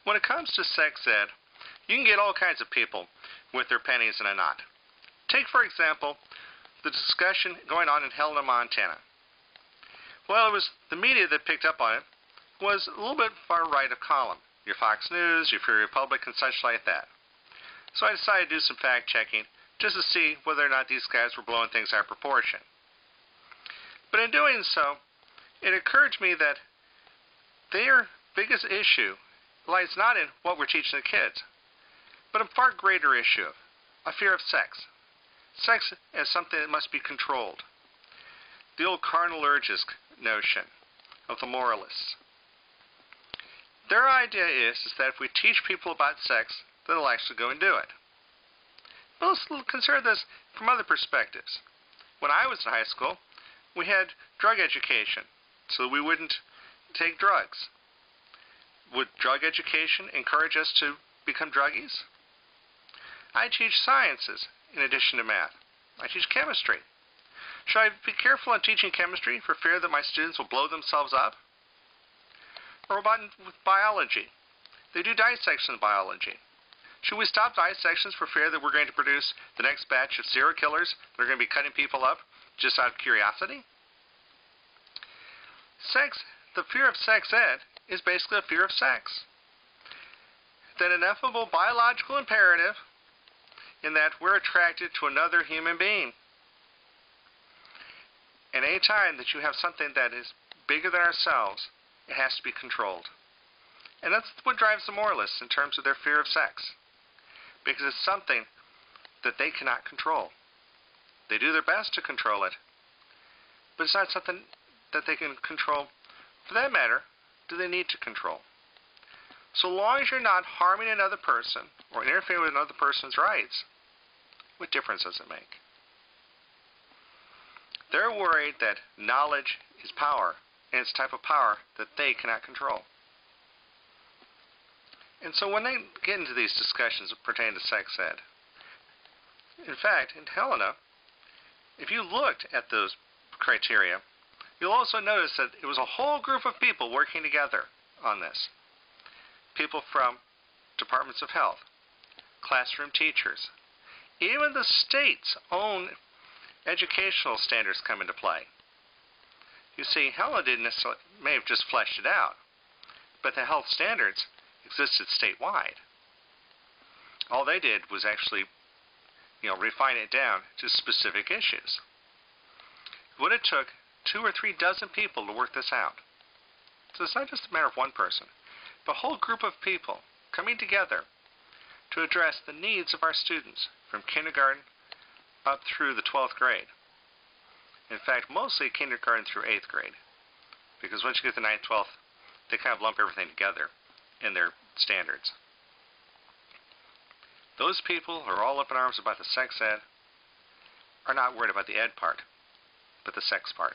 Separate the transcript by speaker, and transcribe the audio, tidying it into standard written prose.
Speaker 1: When it comes to sex ed, you can get all kinds of people with their pennies in a knot. Take, for example, the discussion going on in Helena, Montana. Well, it was the media that picked up on it was a little bit far right of column. Your Fox News, your Free Republic, and such like that. So I decided to do some fact-checking just to see whether or not these guys were blowing things out of proportion. But in doing so, it occurred to me that their biggest issue lies not in what we're teaching the kids, but a far greater issue, a fear of sex. Sex as something that must be controlled. The old carnal urges notion of the moralists. Their idea is that if we teach people about sex, they'll actually go and do it. But let's consider this from other perspectives. When I was in high school, we had drug education, so we wouldn't take drugs. Would drug education encourage us to become druggies? I teach sciences in addition to math. I teach chemistry. Should I be careful in teaching chemistry for fear that my students will blow themselves up? Or about with biology? They do dissection biology. Should we stop dissections for fear that we're going to produce the next batch of serial killers that are going to be cutting people up just out of curiosity? The fear of sex ed is basically a fear of sex. That ineffable biological imperative in that we're attracted to another human being. And any time that you have something that is bigger than ourselves, it has to be controlled. And that's what drives the moralists in terms of their fear of sex. Because it's something that they cannot control. They do their best to control it, but it's not something that they can control. For that matter, do they need to control? So long as you're not harming another person or interfering with another person's rights, what difference does it make? They're worried that knowledge is power, and it's a type of power that they cannot control. And so when they get into these discussions pertaining to sex ed, in fact, in Helena, if you looked at those criteria, you'll also notice that it was a whole group of people working together on this. People from departments of health, classroom teachers, even the state's own educational standards come into play. You see, Helena didn't necessarily, may have just fleshed it out, but the health standards existed statewide. All they did was actually, refine it down to specific issues. What it took 2 or 3 dozen people to work this out. So it's not just a matter of one person, but a whole group of people coming together to address the needs of our students from kindergarten up through the 12th grade. In fact, mostly kindergarten through 8th grade, because once you get to 9th, 12th, they kind of lump everything together in their standards. Those people who are all up in arms about the sex ed are not worried about the ed part, but the sex part.